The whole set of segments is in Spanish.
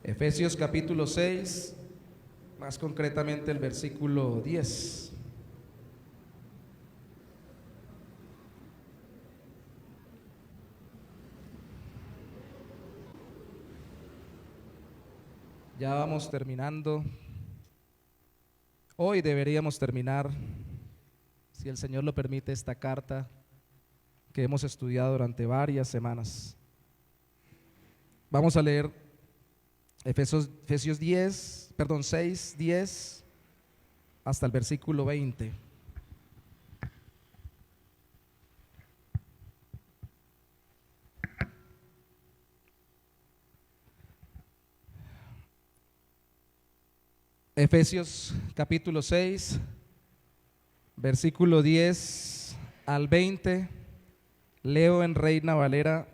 Efesios capítulo 6, más concretamente el versículo 10. Ya vamos terminando. Hoy deberíamos terminar, si el Señor lo permite, esta carta que hemos estudiado durante varias semanas. Vamos a leer Efesios 6, 10 hasta el versículo 20. Efesios capítulo 6, versículo 10 al 20. Leo en Reina Valera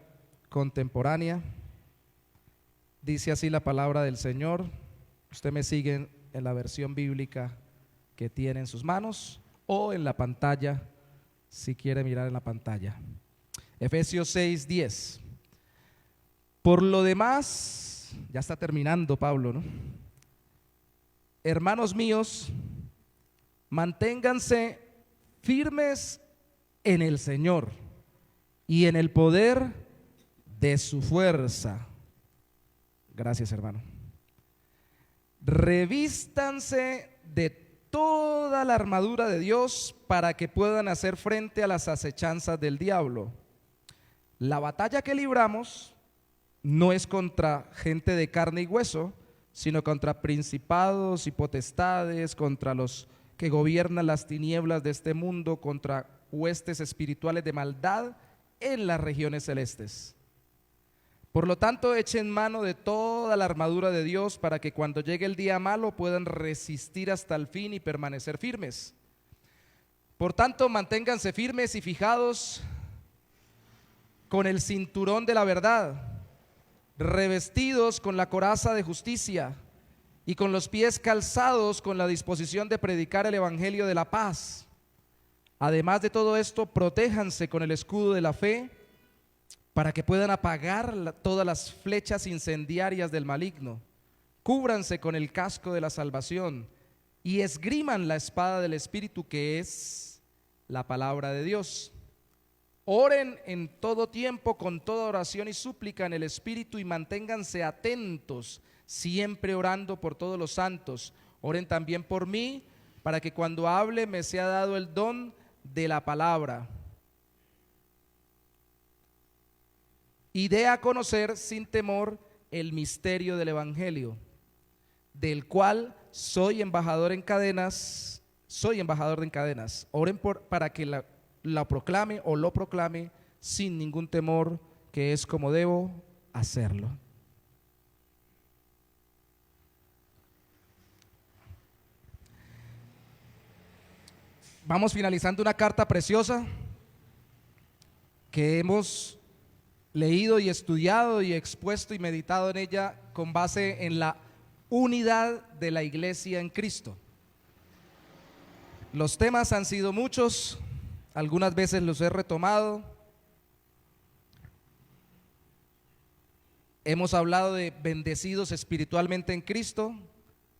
contemporánea. Dice así la palabra del Señor. Usted me sigue en la versión bíblica que tiene en sus manos o en la pantalla, si quiere mirar en la pantalla. Efesios 6, 10. Por lo demás, ya está terminando Pablo, ¿no? Hermanos míos, manténganse firmes en el Señor y en el poder de su fuerza. Gracias, hermano. Revístanse de toda la armadura de Dios para que puedan hacer frente a las acechanzas del diablo. La batalla que libramos no es contra gente de carne y hueso, sino contra principados y potestades, contra los que gobiernan las tinieblas de este mundo, contra huestes espirituales de maldad en las regiones celestes. Por lo tanto, echen mano de toda la armadura de Dios para que cuando llegue el día malo puedan resistir hasta el fin y permanecer firmes. Por tanto, manténganse firmes y fijados con el cinturón de la verdad, revestidos con la coraza de justicia y con los pies calzados con la disposición de predicar el evangelio de la paz. Además de todo esto, protéjanse con el escudo de la fe para que puedan apagar todas las flechas incendiarias del maligno. Cúbranse con el casco de la salvación y esgriman la espada del Espíritu, que es la palabra de Dios. Oren en todo tiempo con toda oración y súplica en el Espíritu y manténganse atentos, siempre orando por todos los santos. Oren también por mí, para que cuando hable me sea dado el don de la palabra y dé a conocer sin temor el misterio del evangelio, del cual soy embajador en cadenas. Oren para que la proclame o lo proclame sin ningún temor, que es como debo hacerlo. Vamos finalizando una carta preciosa que hemos leído y estudiado y expuesto y meditado en ella con base en la unidad de la iglesia en Cristo. Los temas han sido muchos, algunas veces los he retomado. Hemos hablado de bendecidos espiritualmente en Cristo,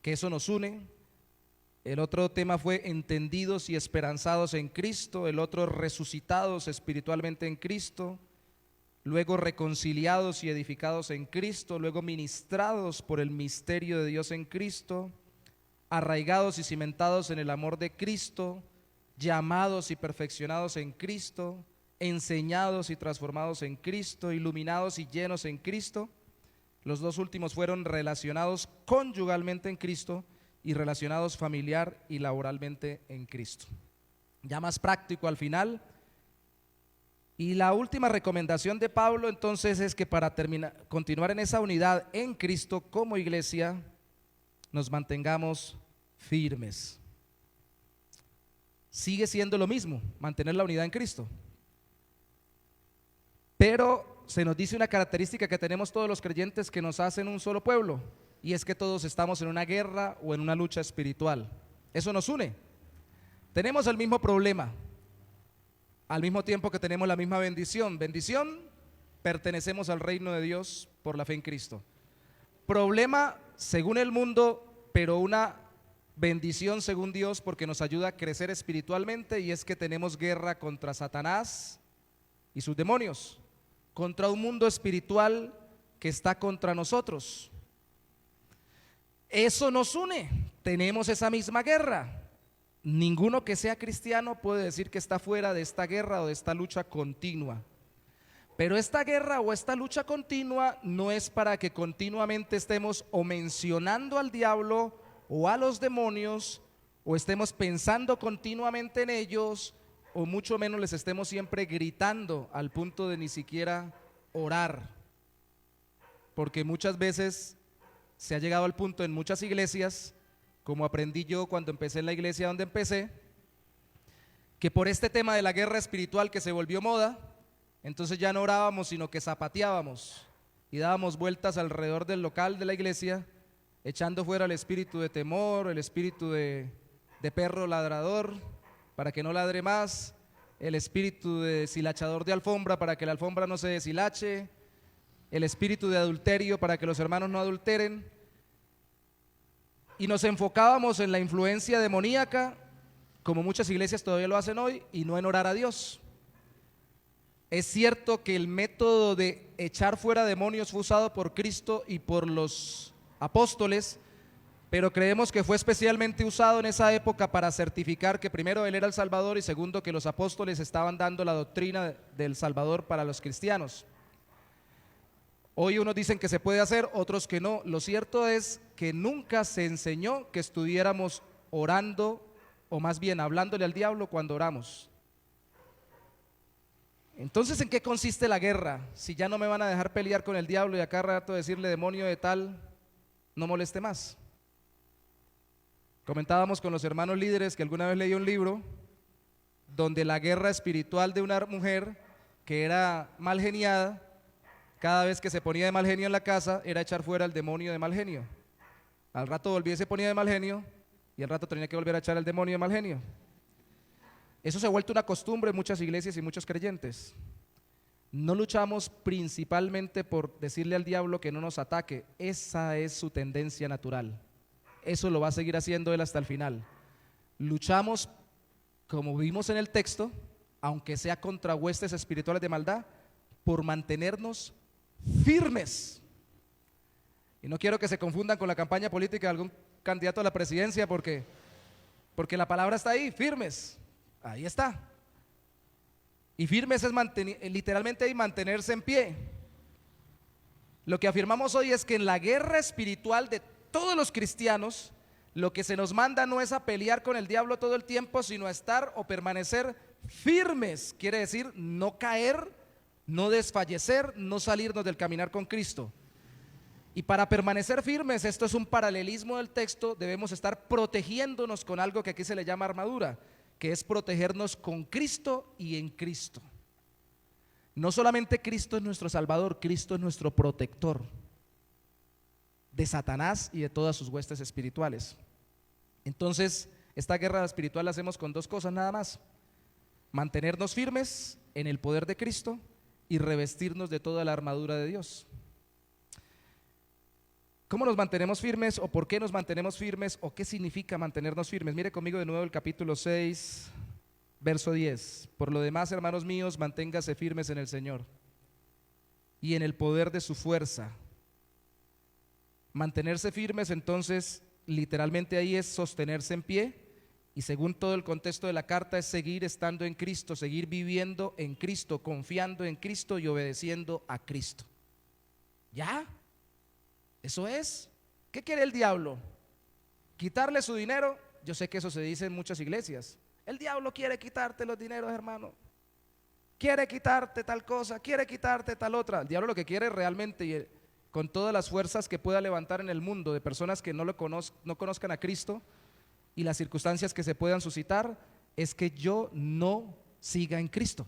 que eso nos une. El otro tema fue entendidos y esperanzados en Cristo. El otro, resucitados espiritualmente en Cristo. Luego reconciliados y edificados en Cristo. Luego ministrados por el misterio de Dios en Cristo. Arraigados y cimentados en el amor de Cristo. Llamados y perfeccionados en Cristo. Enseñados y transformados en Cristo. Iluminados y llenos en Cristo. Los dos últimos fueron relacionados conyugalmente en Cristo y relacionados familiar y laboralmente en Cristo. Ya más práctico al final. Y la última recomendación de Pablo entonces es que para continuar en esa unidad en Cristo como iglesia, nos mantengamos firmes. Sigue siendo lo mismo, mantener la unidad en Cristo. Pero se nos dice una característica que tenemos todos los creyentes que nos hacen un solo pueblo, y es que todos estamos en una guerra o en una lucha espiritual. Eso nos une. Tenemos el mismo problema, al mismo tiempo que tenemos la misma bendición. Bendición, pertenecemos al reino de Dios por la fe en Cristo. Problema según el mundo, pero una bendición según Dios, porque nos ayuda a crecer espiritualmente, y es que tenemos guerra contra Satanás y sus demonios, contra un mundo espiritual que está contra nosotros. Eso nos une, tenemos esa misma guerra. Ninguno que sea cristiano puede decir que está fuera de esta guerra o de esta lucha continua. Pero esta guerra o esta lucha continua no es para que continuamente estemos o mencionando al diablo o a los demonios, o estemos pensando continuamente en ellos, o mucho menos les estemos siempre gritando al punto de ni siquiera orar. Porque muchas veces se ha llegado al punto en muchas iglesias, como aprendí yo cuando empecé en la iglesia donde empecé, que por este tema de la guerra espiritual que se volvió moda, entonces ya no orábamos sino que zapateábamos y dábamos vueltas alrededor del local de la iglesia, echando fuera el espíritu de temor, el espíritu de perro ladrador para que no ladre más, el espíritu de deshilachador de alfombra para que la alfombra no se deshilache, el espíritu de adulterio para que los hermanos no adulteren. Y nos enfocábamos en la influencia demoníaca, como muchas iglesias todavía lo hacen hoy, y no en orar a Dios. Es cierto que el método de echar fuera demonios fue usado por Cristo y por los apóstoles, pero creemos que fue especialmente usado en esa época para certificar que primero Él era el Salvador, y segundo que los apóstoles estaban dando la doctrina del Salvador para los cristianos. Hoy unos dicen que se puede hacer, otros que no. Lo cierto es que nunca se enseñó que estuviéramos orando, o más bien hablándole al diablo cuando oramos. Entonces, ¿en qué consiste la guerra? Si ya no me van a dejar pelear con el diablo y a cada rato decirle demonio de tal, no moleste más. Comentábamos con los hermanos líderes que alguna vez leí un libro donde la guerra espiritual de una mujer que era mal geniada, cada vez que se ponía de mal genio en la casa, era echar fuera el demonio de mal genio. Al rato volvía y se ponía de mal genio, y al rato tenía que volver a echar el demonio de mal genio. Eso se ha vuelto una costumbre en muchas iglesias y muchos creyentes. No luchamos principalmente por decirle al diablo que no nos ataque. Esa es su tendencia natural. Eso lo va a seguir haciendo él hasta el final. Luchamos, como vimos en el texto, aunque sea contra huestes espirituales de maldad, por mantenernos firmes. Y no quiero que se confundan con la campaña política de algún candidato a la presidencia, porque la palabra está ahí, firmes, ahí está. Y firmes es literalmente ahí, mantenerse en pie. Lo que afirmamos hoy es que en la guerra espiritual de todos los cristianos, lo que se nos manda no es a pelear con el diablo todo el tiempo, sino a estar o permanecer firmes. Quiere decir no caer, no desfallecer, no salirnos del caminar con Cristo. Y para permanecer firmes, esto es un paralelismo del texto, debemos estar protegiéndonos con algo que aquí se le llama armadura, que es protegernos con Cristo y en Cristo. No solamente Cristo es nuestro Salvador, Cristo es nuestro protector de Satanás y de todas sus huestes espirituales. Entonces, esta guerra espiritual la hacemos con dos cosas nada más: mantenernos firmes en el poder de Cristo y revestirnos de toda la armadura de Dios. ¿Cómo nos mantenemos firmes, o por qué nos mantenemos firmes, o qué significa mantenernos firmes? Mire conmigo de nuevo el capítulo 6, verso 10. Por lo demás, hermanos míos, manténgase firmes en el Señor y en el poder de su fuerza. Mantenerse firmes, entonces, literalmente ahí es sostenerse en pie, y según todo el contexto de la carta es seguir estando en Cristo, seguir viviendo en Cristo, confiando en Cristo y obedeciendo a Cristo. ¿Ya? Eso es. ¿Qué quiere el diablo? ¿Quitarle su dinero? Yo sé que eso se dice en muchas iglesias. El diablo quiere quitarte los dineros, hermano. Quiere quitarte tal cosa, quiere quitarte tal otra. El diablo lo que quiere realmente, y con todas las fuerzas que pueda levantar en el mundo de personas que no conozcan a Cristo y las circunstancias que se puedan suscitar, es que yo no siga en Cristo,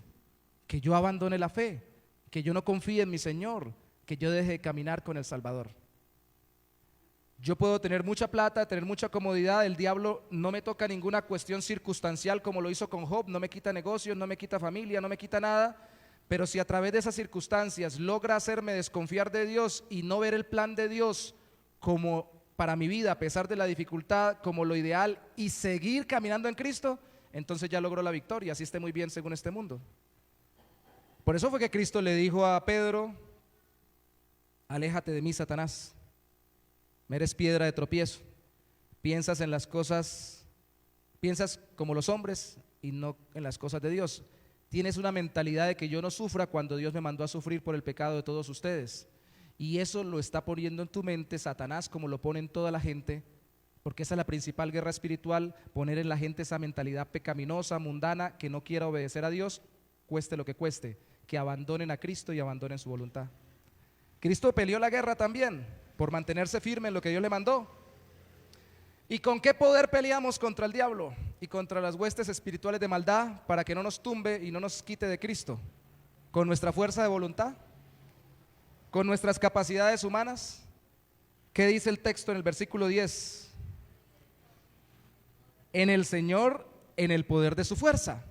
que yo abandone la fe, que yo no confíe en mi Señor, que yo deje de caminar con el Salvador. Yo puedo tener mucha plata, tener mucha comodidad, el diablo no me toca ninguna cuestión circunstancial como lo hizo con Job, no me quita negocios, no me quita familia, no me quita nada, pero si a través de esas circunstancias logra hacerme desconfiar de Dios y no ver el plan de Dios como para mi vida, a pesar de la dificultad, como lo ideal y seguir caminando en Cristo, entonces ya logró la victoria, así esté muy bien según este mundo. Por eso fue que Cristo le dijo a Pedro: aléjate de mí, Satanás, me eres piedra de tropiezo, piensas en las cosas, piensas como los hombres y no en las cosas de Dios. Tienes una mentalidad de que yo no sufra cuando Dios me mandó a sufrir por el pecado de todos ustedes. Y eso lo está poniendo en tu mente Satanás, como lo pone en toda la gente, porque esa es la principal guerra espiritual, poner en la gente esa mentalidad pecaminosa, mundana, que no quiera obedecer a Dios, cueste lo que cueste, que abandonen a Cristo y abandonen su voluntad. Cristo peleó la guerra también por mantenerse firme en lo que Dios le mandó. ¿Y con qué poder peleamos contra el diablo y contra las huestes espirituales de maldad para que no nos tumbe y no nos quite de Cristo? ¿Con nuestra fuerza de voluntad? ¿Con nuestras capacidades humanas? ¿Qué dice el texto en el versículo 10? En el Señor, en el poder de su fuerza.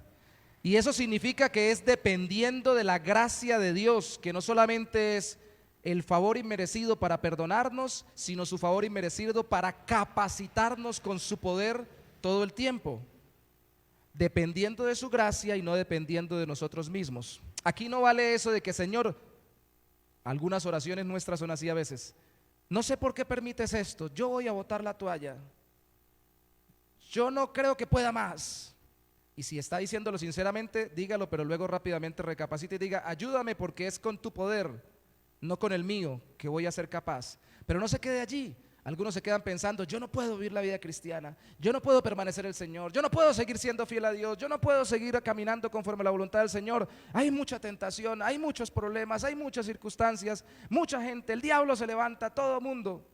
Y eso significa que es dependiendo de la gracia de Dios, que no solamente es el favor inmerecido para perdonarnos, sino su favor inmerecido para capacitarnos con su poder todo el tiempo, dependiendo de su gracia y no dependiendo de nosotros mismos. Aquí no vale eso de que, Señor, algunas oraciones nuestras son así a veces: no sé por qué permites esto, yo voy a botar la toalla, yo no creo que pueda más. Y si está diciéndolo sinceramente, dígalo, pero luego rápidamente recapacite y diga: ayúdame porque es con tu poder, no con el mío, que voy a ser capaz. Pero no se quede allí. Algunos se quedan pensando: yo no puedo vivir la vida cristiana, yo no puedo permanecer en el Señor, yo no puedo seguir siendo fiel a Dios, yo no puedo seguir caminando conforme a la voluntad del Señor. Hay mucha tentación, hay muchos problemas, hay muchas circunstancias, mucha gente, el diablo se levanta, todo mundo.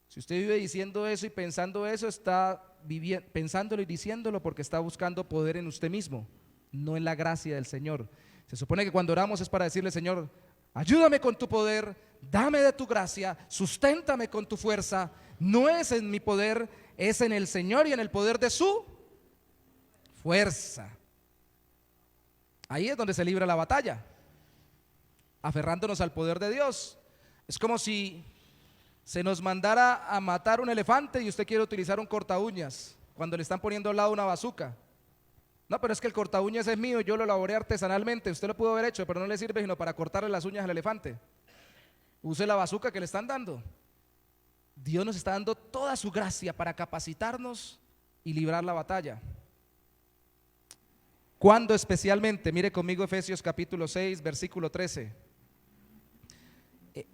Si usted vive diciendo eso y pensando eso, está pensándolo y diciéndolo porque está buscando poder en usted mismo, no en la gracia del Señor. Se supone que cuando oramos es para decirle: Señor, ayúdame con tu poder, dame de tu gracia, susténtame con tu fuerza. No es en mi poder, es en el Señor y en el poder de su fuerza. Ahí es donde se libra la batalla, aferrándonos al poder de Dios. Es como si se nos mandara a matar un elefante y usted quiere utilizar un corta uñas cuando le están poniendo al lado una bazuca. No, pero es que el corta uñas es mío, yo lo elaboré artesanalmente, usted lo pudo haber hecho, pero no le sirve sino para cortarle las uñas al elefante. Use la bazuca que le están dando. Dios nos está dando toda su gracia para capacitarnos y librar la batalla. ¿Cuándo especialmente? Mire conmigo Efesios capítulo 6, versículo 13.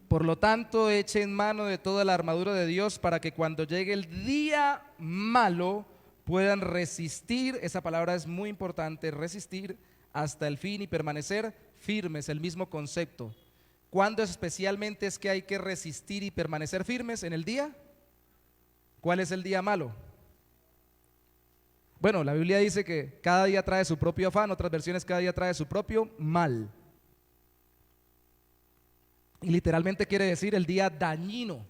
Por lo tanto, echen mano de toda la armadura de Dios para que cuando llegue el día malo puedan resistir. Esa palabra es muy importante: resistir hasta el fin y permanecer firmes. El mismo concepto. ¿Cuándo especialmente es que hay que resistir y permanecer firmes? ¿En el día? ¿Cuál es el día malo? Bueno, la Biblia dice que cada día trae su propio afán, otras versiones cada día trae su propio mal. Y literalmente quiere decir el día dañino.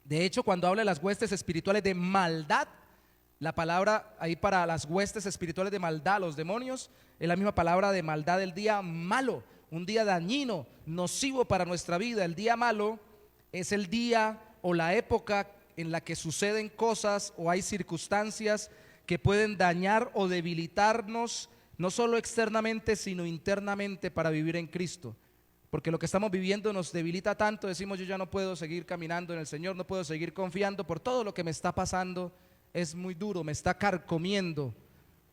De hecho, cuando habla de las huestes espirituales de maldad, la palabra ahí para las huestes espirituales de maldad, los demonios, es la misma palabra de maldad del día malo, un día dañino, nocivo para nuestra vida. El día malo es el día o la época en la que suceden cosas o hay circunstancias que pueden dañar o debilitarnos, no solo externamente, sino internamente para vivir en Cristo. Porque lo que estamos viviendo nos debilita tanto, decimos: yo ya no puedo seguir caminando en el Señor, no puedo seguir confiando por todo lo que me está pasando, es muy duro, me está carcomiendo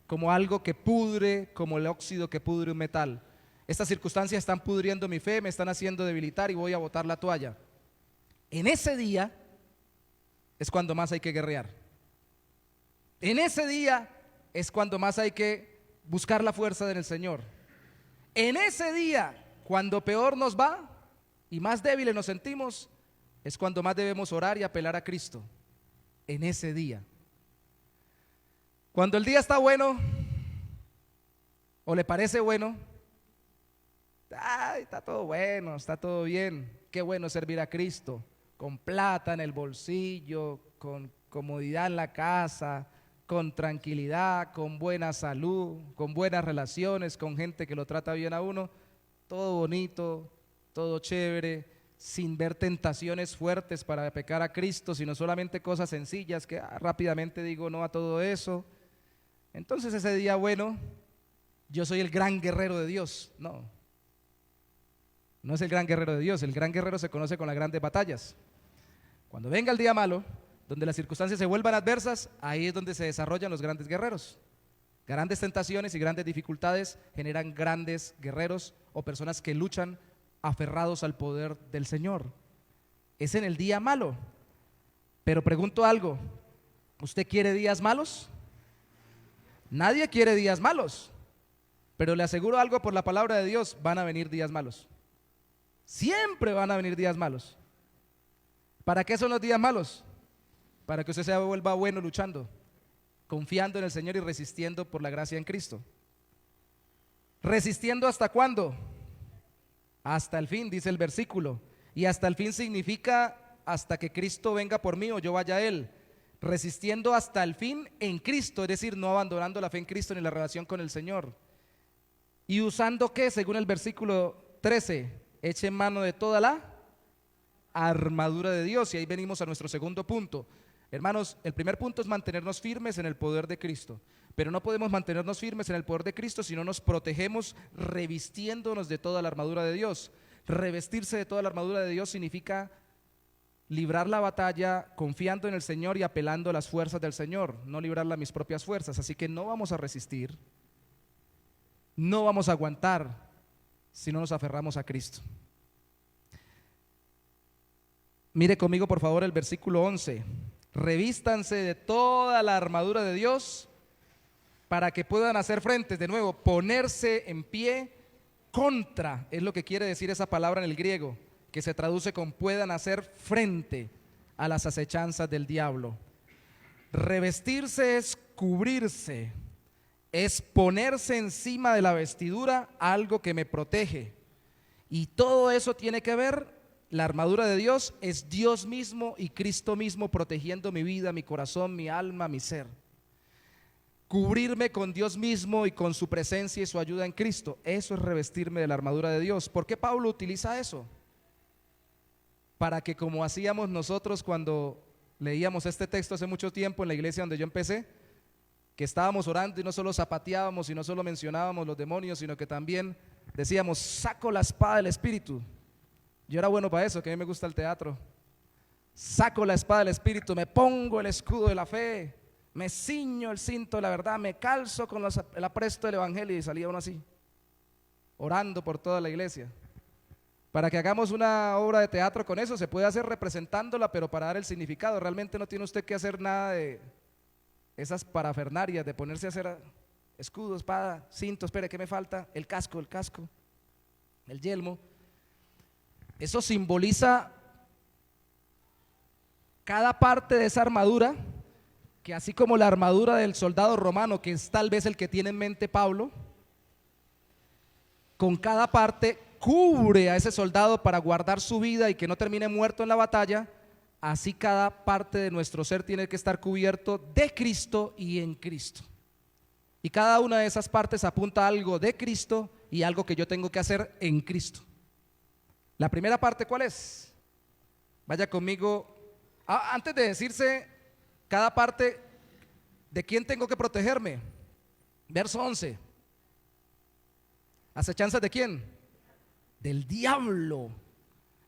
como algo que pudre, como el óxido que pudre un metal. Estas circunstancias están pudriendo mi fe, me están haciendo debilitar y voy a botar la toalla. En ese día es cuando más hay que guerrear. En ese día es cuando más hay que buscar la fuerza del Señor. En ese día, cuando peor nos va y más débiles nos sentimos, es cuando más debemos orar y apelar a Cristo. En ese día. Cuando el día está bueno o le parece bueno, está todo bueno, está todo bien, qué bueno servir a Cristo, con plata en el bolsillo, con comodidad en la casa, con tranquilidad, con buena salud, con buenas relaciones, con gente que lo trata bien a uno, todo bonito, todo chévere, sin ver tentaciones fuertes para pecar a Cristo, sino solamente cosas sencillas que rápidamente digo no a todo eso. Entonces ese día, bueno, yo soy el gran guerrero de Dios. No, no es el gran guerrero de Dios. El gran guerrero se conoce con las grandes batallas. Cuando venga el día malo, donde las circunstancias se vuelvan adversas, ahí es donde se desarrollan los grandes guerreros. Grandes tentaciones y grandes dificultades generan grandes guerreros o personas que luchan aferrados al poder del Señor. Es en el día malo. Pero pregunto algo, ¿usted quiere días malos? Nadie quiere días malos, pero le aseguro algo por la palabra de Dios, van a venir días malos. Siempre van a venir días malos. ¿Para qué son los días malos? Para que usted se vuelva bueno luchando, confiando en el Señor y resistiendo por la gracia en Cristo. ¿Resistiendo hasta cuándo? Hasta el fin, dice el versículo. Y hasta el fin significa hasta que Cristo venga por mí o yo vaya a Él. Resistiendo hasta el fin en Cristo, es decir, no abandonando la fe en Cristo ni la relación con el Señor. Y usando ¿qué? Según el versículo 13, eche mano de toda la armadura de Dios. Y ahí venimos a nuestro segundo punto. Hermanos, el primer punto es mantenernos firmes en el poder de Cristo. Pero no podemos mantenernos firmes en el poder de Cristo si no nos protegemos revistiéndonos de toda la armadura de Dios. Revestirse de toda la armadura de Dios significa librar la batalla confiando en el Señor y apelando a las fuerzas del Señor, no librarla a mis propias fuerzas. Así que no vamos a resistir, no vamos a aguantar si no nos aferramos a Cristo. Mire conmigo por favor el versículo 11. Revístanse de toda la armadura de Dios para que puedan hacer frente. De nuevo, ponerse en pie contra, es lo que quiere decir esa palabra en el griego, que se traduce con puedan hacer frente a las acechanzas del diablo. Revestirse es cubrirse, es ponerse encima de la vestidura algo que me protege. Y todo eso tiene que ver, la armadura de Dios es Dios mismo y Cristo mismo protegiendo mi vida, mi corazón, mi alma, mi ser. Cubrirme con Dios mismo y con su presencia y su ayuda en Cristo, eso es revestirme de la armadura de Dios. ¿Por qué Pablo utiliza eso? Para que, como hacíamos nosotros cuando leíamos este texto hace mucho tiempo en la iglesia donde yo empecé, que estábamos orando y no solo zapateábamos y no solo mencionábamos los demonios, sino que también decíamos, saco la espada del Espíritu. Yo era bueno para eso, que a mí me gusta el teatro. Saco la espada del Espíritu, me pongo el escudo de la fe, me ciño el cinto de la verdad, me calzo con el apresto del Evangelio, y salía uno así, orando por toda la iglesia. Para que hagamos una obra de teatro con eso, se puede hacer representándola, pero para dar el significado. Realmente no tiene usted que hacer nada de esas parafernarias, de ponerse a hacer escudo, espada, cinto, espere, ¿qué me falta? El casco, el yelmo. Eso simboliza cada parte de esa armadura, que así como la armadura del soldado romano, que es tal vez el que tiene en mente Pablo, con cada parte cubre a ese soldado para guardar su vida y que no termine muerto en la batalla. Así cada parte de nuestro ser tiene que estar cubierto de Cristo y en Cristo. Y cada una de esas partes apunta a algo de Cristo y algo que yo tengo que hacer en Cristo. La primera parte, ¿cuál es? Vaya conmigo. Antes de decirse cada parte, ¿de quién tengo que protegerme? Verso 11. ¿Acechanzas de quién? Del diablo.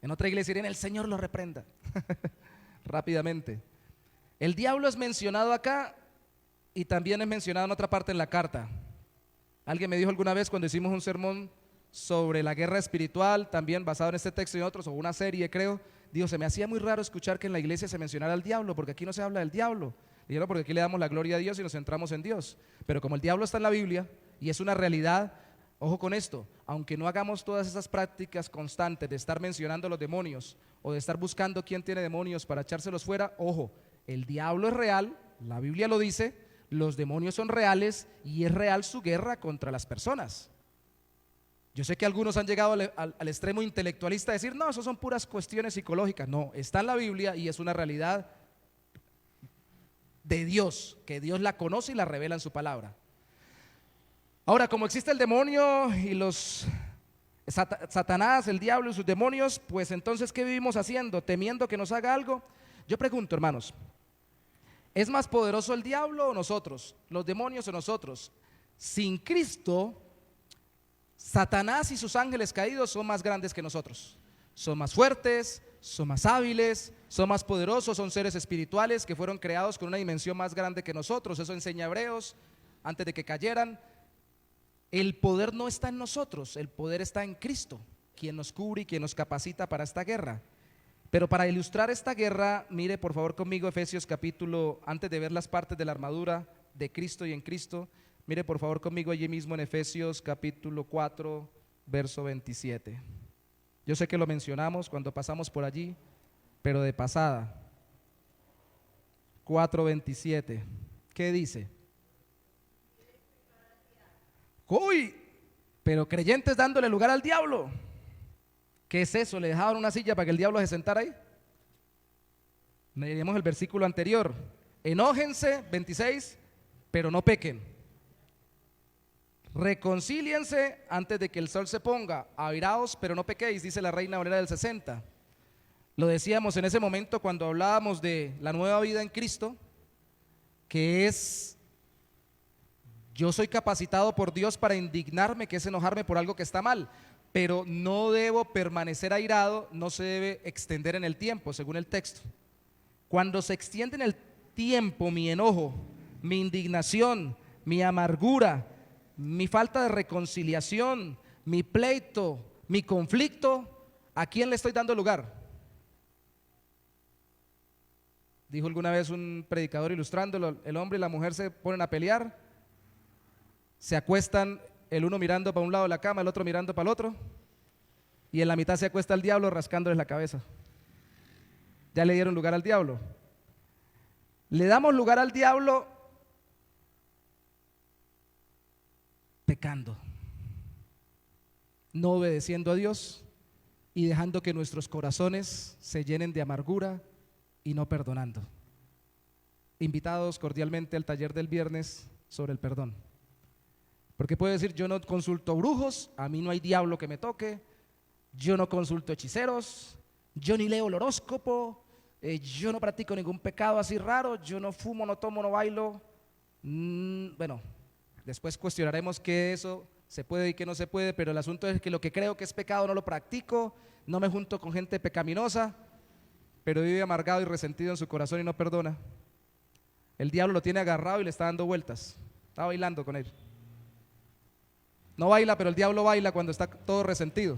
En otra iglesia dirían, el Señor lo reprenda. Rápidamente. El diablo es mencionado acá y también es mencionado en otra parte en la carta. Alguien me dijo alguna vez cuando hicimos un sermón sobre la guerra espiritual, también basado en este texto y otros, o una serie creo, dijo, se me hacía muy raro escuchar que en la iglesia se mencionara al diablo, porque aquí no se habla del diablo. Dijeron, porque aquí le damos la gloria a Dios y nos centramos en Dios. Pero como el diablo está en la Biblia y es una realidad, ojo con esto, aunque no hagamos todas esas prácticas constantes de estar mencionando a los demonios o de estar buscando quién tiene demonios para echárselos fuera, ojo, el diablo es real, la Biblia lo dice, los demonios son reales y es real su guerra contra las personas. Yo sé que algunos han llegado al extremo intelectualista de decir, no, eso son puras cuestiones psicológicas. No, está en la Biblia y es una realidad de Dios, que Dios la conoce y la revela en su palabra. Ahora, como existe el demonio y los Satanás, el diablo y sus demonios, pues entonces, ¿qué vivimos haciendo? ¿Temiendo que nos haga algo? Yo pregunto, hermanos, ¿es más poderoso el diablo o nosotros? ¿Los demonios o nosotros? Sin Cristo, Satanás y sus ángeles caídos son más grandes que nosotros. Son más fuertes, son más hábiles, son más poderosos, son seres espirituales que fueron creados con una dimensión más grande que nosotros. Eso enseña Hebreos, antes de que cayeran. El poder no está en nosotros, el poder está en Cristo, quien nos cubre y quien nos capacita para esta guerra. Pero para ilustrar esta guerra, mire por favor conmigo Efesios capítulo, antes de ver las partes de la armadura de Cristo y en Cristo, mire por favor conmigo allí mismo en Efesios capítulo 4, verso 27. Yo sé que lo mencionamos cuando pasamos por allí, pero de pasada. 4:27. ¿Qué dice? Uy, pero creyentes dándole lugar al diablo. ¿Qué es eso? ¿Le dejaban una silla para que el diablo se sentara ahí? Leemos el versículo anterior. Enójense, 26, pero no pequen. Reconcíliense antes de que el sol se ponga. Airaos, pero no pequéis, dice la Reina Valera del 60. Lo decíamos en ese momento cuando hablábamos de la nueva vida en Cristo, que es: yo soy capacitado por Dios para indignarme, que es enojarme por algo que está mal, pero no debo permanecer airado, no se debe extender en el tiempo, según el texto. Cuando se extiende en el tiempo mi enojo, mi indignación, mi amargura, mi falta de reconciliación, mi pleito, mi conflicto, ¿a quién le estoy dando lugar? Dijo alguna vez un predicador ilustrándolo: el hombre y la mujer se ponen a pelear, se acuestan, el uno mirando para un lado de la cama, el otro mirando para el otro, y en la mitad se acuesta el diablo rascándoles la cabeza. Ya le dieron lugar al diablo. Le damos lugar al diablo pecando, no obedeciendo a Dios y dejando que nuestros corazones se llenen de amargura y no perdonando. Invitados cordialmente al taller del viernes sobre el perdón. Porque puede decir: yo no consulto brujos, a mí no hay diablo que me toque, yo no consulto hechiceros, yo ni leo el horóscopo, yo no practico ningún pecado así raro, yo no fumo, no tomo, no bailo. Bueno, después cuestionaremos qué eso se puede y qué no se puede, pero el asunto es que lo que creo que es pecado no lo practico, no me junto con gente pecaminosa, pero vive amargado y resentido en su corazón y no perdona. El diablo lo tiene agarrado y le está dando vueltas, está bailando con él. No baila, pero el diablo baila cuando está todo resentido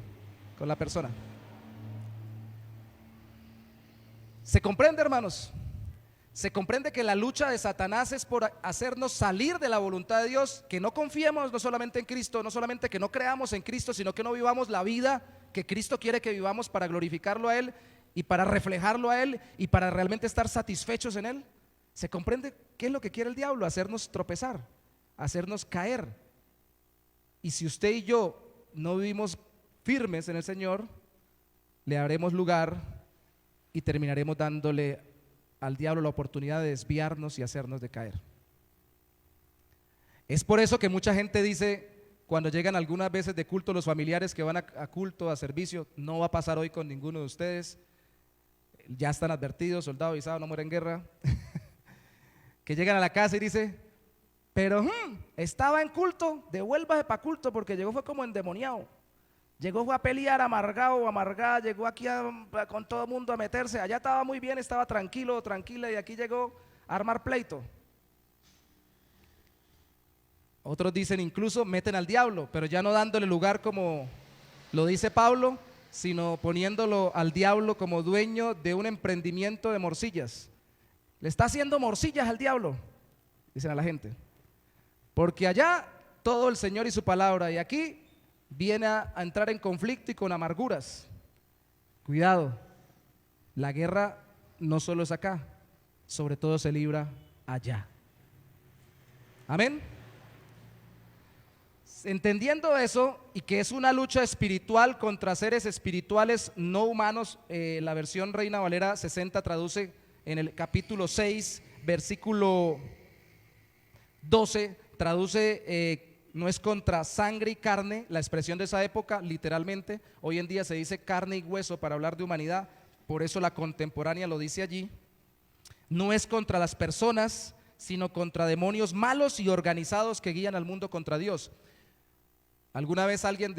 con la persona. ¿Se comprende, hermanos? Se comprende que la lucha de Satanás es por hacernos salir de la voluntad de Dios, que no confiemos no solamente en Cristo, no solamente que no creamos en Cristo, sino que no vivamos la vida que Cristo quiere que vivamos para glorificarlo a Él y para reflejarlo a Él y para realmente estar satisfechos en Él. ¿Se comprende qué es lo que quiere el diablo? Hacernos tropezar, hacernos caer. Y si usted y yo no vivimos firmes en el Señor, le haremos lugar y terminaremos dándole al diablo la oportunidad de desviarnos y hacernos decaer. Es por eso que mucha gente dice, cuando llegan algunas veces de culto los familiares que van a culto, a servicio: no va a pasar hoy con ninguno de ustedes, ya están advertidos, soldado avisado no muere en guerra. Que llegan a la casa y dice: pero estaba en culto, devuélvase para culto, porque llegó fue como endemoniado, llegó fue a pelear, amargado o amargada, llegó aquí con todo el mundo a meterse, allá estaba muy bien, estaba tranquilo o tranquila, y aquí llegó a armar pleito. Otros dicen, incluso meten al diablo, pero ya no dándole lugar como lo dice Pablo, sino poniéndolo al diablo como dueño de un emprendimiento de morcillas. Le está haciendo morcillas al diablo, dicen a la gente, porque allá todo el Señor y su palabra, y aquí viene a entrar en conflicto y con amarguras. Cuidado, la guerra no solo es acá, sobre todo se libra allá. Amén. Entendiendo eso, y que es una lucha espiritual contra seres espirituales no humanos, la versión Reina Valera 60 traduce en el capítulo 6, versículo 12, traduce no es contra sangre y carne, la expresión de esa época, literalmente. Hoy en día se dice carne y hueso para hablar de humanidad, por eso la contemporánea lo dice allí. No es contra las personas, sino contra demonios malos y organizados que guían al mundo contra Dios. Alguna vez alguien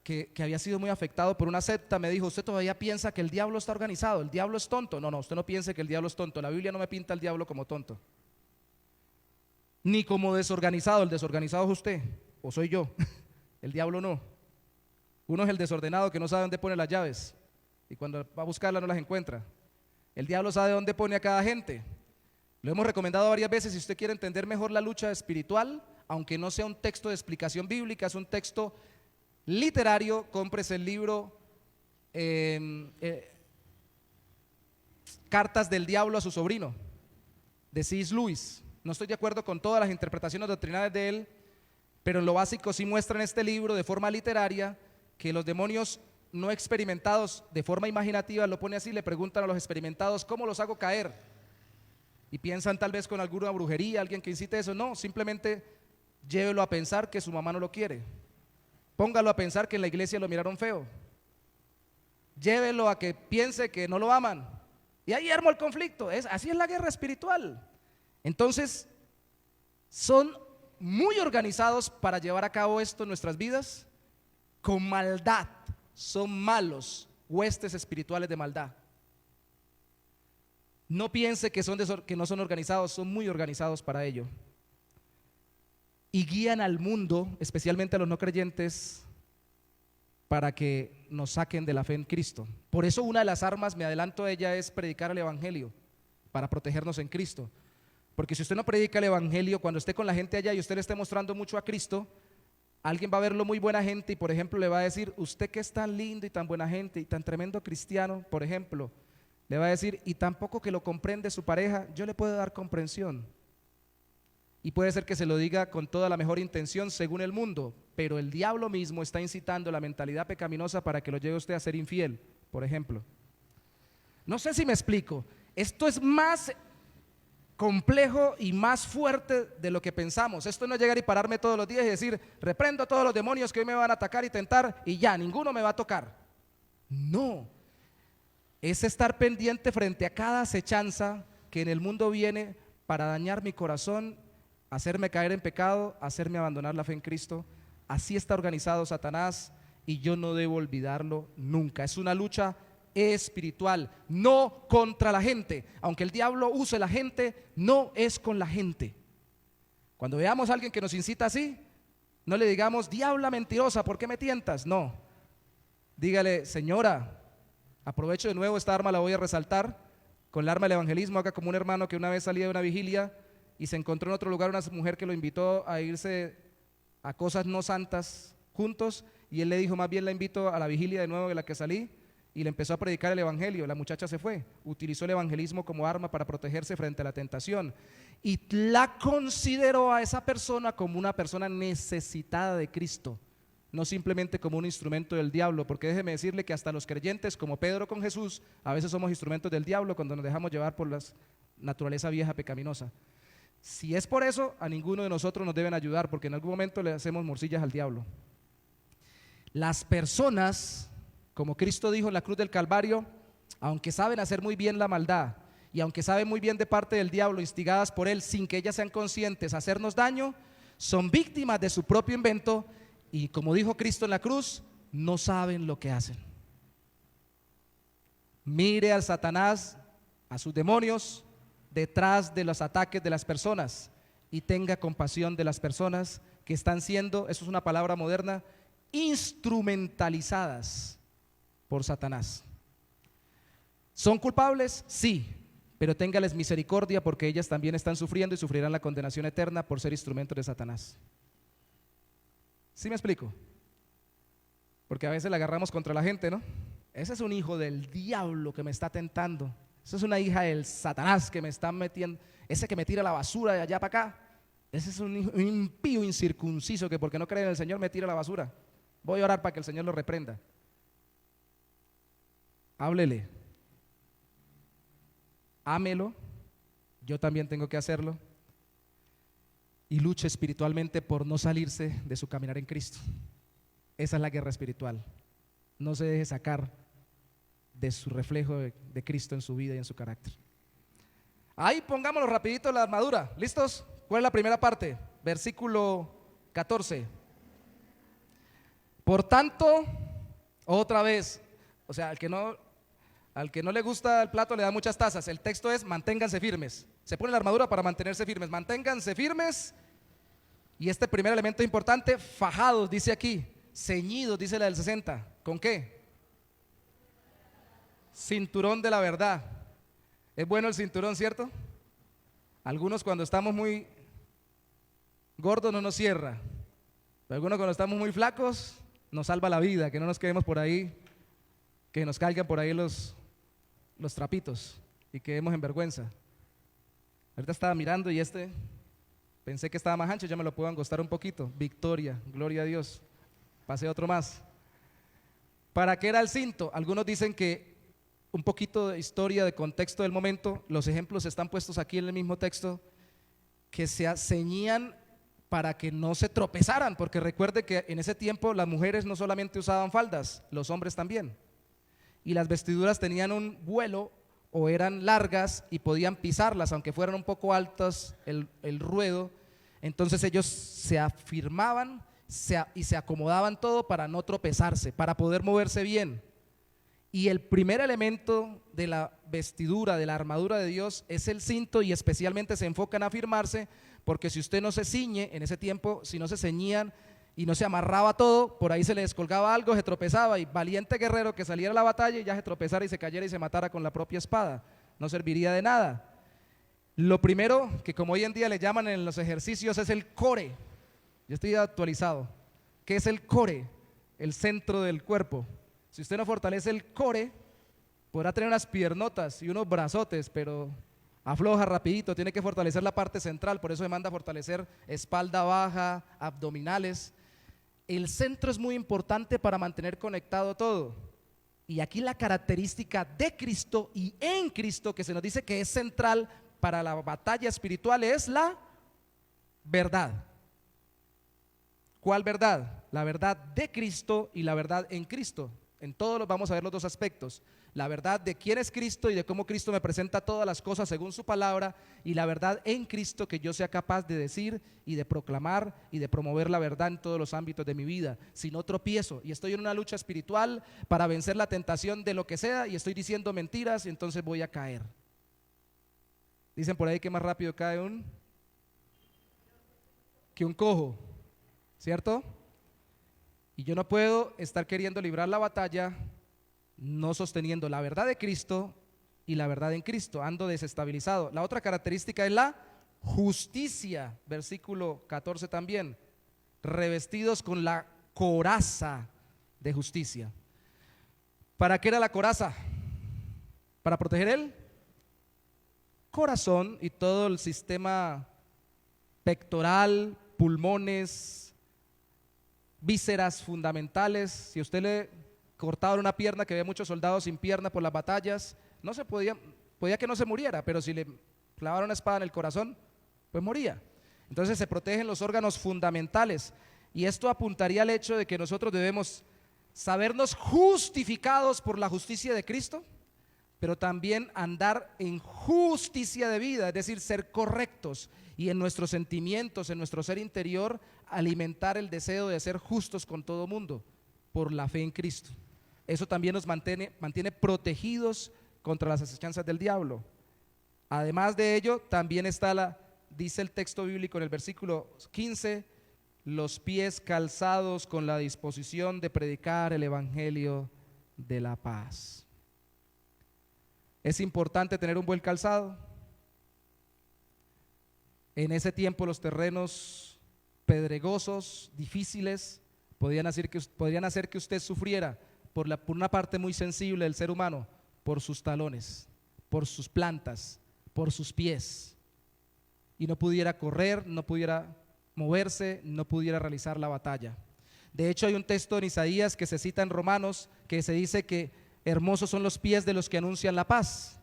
que había sido muy afectado por una secta me dijo: usted todavía piensa que el diablo está organizado, el diablo es tonto. No, usted no piense que el diablo es tonto. La Biblia no me pinta al diablo como tonto, ni como desorganizado. El desorganizado es usted o soy yo. El diablo no. Uno es el desordenado que no sabe dónde pone las llaves y cuando va a buscarlas no las encuentra. El diablo sabe dónde pone a cada gente. Lo hemos recomendado varias veces. Si usted quiere entender mejor la lucha espiritual, aunque no sea un texto de explicación bíblica, es un texto literario, cómprese el libro Cartas del Diablo a su sobrino, de C.S. Lewis. No estoy de acuerdo con todas las interpretaciones doctrinales de él, pero en lo básico sí muestra en este libro de forma literaria que los demonios no experimentados, de forma imaginativa, lo pone así, le preguntan a los experimentados: ¿cómo los hago caer? Y piensan tal vez con alguna brujería, alguien que incite eso. No, simplemente llévelo a pensar que su mamá no lo quiere. Póngalo a pensar que en la iglesia lo miraron feo. Llévelo a que piense que no lo aman. Y ahí armó el conflicto. Así es la guerra espiritual. Entonces, son muy organizados para llevar a cabo esto en nuestras vidas con maldad. Son malos, huestes espirituales de maldad. No piense que no son organizados, son muy organizados para ello. Y guían al mundo, especialmente a los no creyentes, para que nos saquen de la fe en Cristo. Por eso una de las armas, me adelanto a ella, es predicar el evangelio, para protegernos en Cristo. Porque si usted no predica el evangelio, cuando esté con la gente allá y usted le esté mostrando mucho a Cristo, alguien va a verlo muy buena gente y por ejemplo le va a decir: usted que es tan lindo y tan buena gente y tan tremendo cristiano, por ejemplo, le va a decir: y tampoco que lo comprende su pareja, yo le puedo dar comprensión. Y puede ser que se lo diga con toda la mejor intención según el mundo, pero el diablo mismo está incitando la mentalidad pecaminosa para que lo lleve usted a ser infiel, por ejemplo. No sé si me explico. Esto es más complejo y más fuerte de lo que pensamos. Esto no es llegar y pararme todos los días y decir: reprendo a todos los demonios que hoy me van a atacar y tentar y ya, ninguno me va a tocar. No, es estar pendiente frente a cada acechanza que en el mundo viene para dañar mi corazón, hacerme caer en pecado, hacerme abandonar la fe en Cristo. Así está organizado Satanás y yo no debo olvidarlo nunca. Es una lucha espiritual, no contra la gente. Aunque el diablo use la gente, no es con la gente. Cuando veamos a alguien que nos incita así, no le digamos: diabla mentirosa, ¿por qué me tientas? No, dígale: señora, aprovecho de nuevo, esta arma la voy a resaltar, con el arma del evangelismo. Haga como un hermano que una vez salía de una vigilia y se encontró en otro lugar una mujer que lo invitó a irse a cosas no santas juntos, y él le dijo: más bien la invito a la vigilia de nuevo de la que salí, y le empezó a predicar el evangelio. La muchacha se fue, utilizó el evangelismo como arma para protegerse frente a la tentación y la consideró a esa persona como una persona necesitada de Cristo, no simplemente como un instrumento del diablo. Porque déjeme decirle que hasta los creyentes, como Pedro con Jesús, a veces somos instrumentos del diablo cuando nos dejamos llevar por la naturaleza vieja pecaminosa. Si es por eso, a ninguno de nosotros nos deben ayudar, porque en algún momento le hacemos morcillas al diablo. Las personas, como Cristo dijo en la cruz del Calvario, aunque saben hacer muy bien la maldad y aunque saben muy bien de parte del diablo, instigadas por él sin que ellas sean conscientes, hacernos daño, son víctimas de su propio invento y, como dijo Cristo en la cruz, no saben lo que hacen. Mire al Satanás, a sus demonios, detrás de los ataques de las personas y tenga compasión de las personas que están siendo, eso es una palabra moderna, instrumentalizadas por Satanás. ¿Son culpables? Sí, pero téngales misericordia, porque ellas también están sufriendo y sufrirán la condenación eterna por ser instrumentos de Satanás. ¿Sí me explico? Porque a veces la agarramos contra la gente, ¿no? Ese es un hijo del diablo que me está tentando. Esa es una hija del Satanás que me está metiendo, ese que me tira la basura de allá para acá. Ese es un impío incircunciso que porque no cree en el Señor me tira la basura. Voy a orar para que el Señor lo reprenda. Háblele, ámelo, yo también tengo que hacerlo. y luche espiritualmente por no salirse de su caminar en Cristo. Esa es la guerra espiritual. No se deje sacar de su reflejo de Cristo en su vida y en su carácter. Ahí pongámoslo rapidito la armadura. ¿Listos? ¿Cuál es la primera parte? Versículo 14. Por tanto, otra vez, o sea, al que no le gusta el plato le da muchas tazas. El texto es: manténganse firmes. Se pone la armadura para mantenerse firmes. Manténganse firmes. Y este primer elemento importante: fajados, dice aquí. Ceñidos, dice la del 60. ¿Con qué? Cinturón de la verdad. Es bueno el cinturón, ¿cierto? Algunos cuando estamos muy gordos no nos cierra, pero algunos cuando estamos muy flacos nos salva la vida, que no nos quedemos por ahí, que nos caigan por ahí los trapitos y quedemos en vergüenza. Ahorita estaba mirando y pensé que estaba más ancho, ya me lo puedo angostar un poquito. Victoria, gloria a Dios. Pasé otro más. ¿Para qué era el cinto? Algunos dicen que un poquito de historia, de contexto del momento. Los ejemplos están puestos aquí en el mismo texto, que se ceñían para que no se tropezaran, porque recuerde que en ese tiempo las mujeres no solamente usaban faldas, los hombres también, y las vestiduras tenían un vuelo o eran largas y podían pisarlas, aunque fueran un poco altas el ruedo. Entonces ellos se afirmaban y se acomodaban todo para no tropezarse, para poder moverse bien. Y el primer elemento de la vestidura, de la armadura de Dios, es el cinto, y especialmente se enfoca en afirmarse, porque si usted no se ciñe, en ese tiempo, si no se ceñían y no se amarraba todo, por ahí se le descolgaba algo, se tropezaba, y valiente guerrero que saliera a la batalla y ya se tropezara y se cayera y se matara con la propia espada, no serviría de nada. Lo primero que, como hoy en día le llaman en los ejercicios, es el core. Yo estoy actualizado. ¿Qué es el core? El centro del cuerpo. Si usted no fortalece el core, podrá tener unas piernotas y unos brazotes, pero afloja rapidito. Tiene que fortalecer la parte central, por eso demanda fortalecer espalda baja, abdominales. El centro es muy importante para mantener conectado todo. Y aquí la característica de Cristo y en Cristo, que se nos dice que es central para la batalla espiritual, es la verdad. ¿Cuál verdad? La verdad de Cristo y la verdad en Cristo. En todos los vamos a ver los dos aspectos: la verdad de quién es Cristo y de cómo Cristo me presenta todas las cosas según su palabra, y la verdad en Cristo, que yo sea capaz de decir y de proclamar y de promover la verdad en todos los ámbitos de mi vida. Si no tropiezo y estoy en una lucha espiritual para vencer la tentación de lo que sea y estoy diciendo mentiras, y entonces voy a caer. Dicen por ahí que más rápido cae que un cojo, ¿cierto? Y yo no puedo estar queriendo librar la batalla no sosteniendo la verdad de Cristo y la verdad en Cristo. Ando desestabilizado. La otra característica es la justicia. Versículo 14 también: revestidos con la coraza de justicia. ¿Para qué era la coraza? Para proteger el corazón y todo el sistema pectoral, pulmones, vísceras fundamentales. Si usted le cortaban una pierna, que había muchos soldados sin pierna por las batallas, no se podía que no se muriera, pero si le clavaron una espada en el corazón, pues moría. Entonces se protegen los órganos fundamentales, y esto apuntaría al hecho de que nosotros debemos sabernos justificados por la justicia de Cristo, pero también andar en justicia de vida, es decir, ser correctos, y en nuestros sentimientos, en nuestro ser interior, alimentar el deseo de ser justos con todo mundo por la fe en Cristo. Eso también nos mantiene protegidos contra las acechanzas del diablo. Además de ello, también está dice el texto bíblico en el versículo 15, los pies calzados con la disposición de predicar el evangelio de la paz. Es importante tener un buen calzado. En ese tiempo los terrenos pedregosos, difíciles, podrían hacer que usted sufriera por una parte muy sensible del ser humano, por sus talones, por sus plantas, por sus pies, y no pudiera correr, no pudiera moverse, no pudiera realizar la batalla. De hecho, hay un texto en Isaías que se cita en Romanos, que se dice que hermosos son los pies de los que anuncian la paz.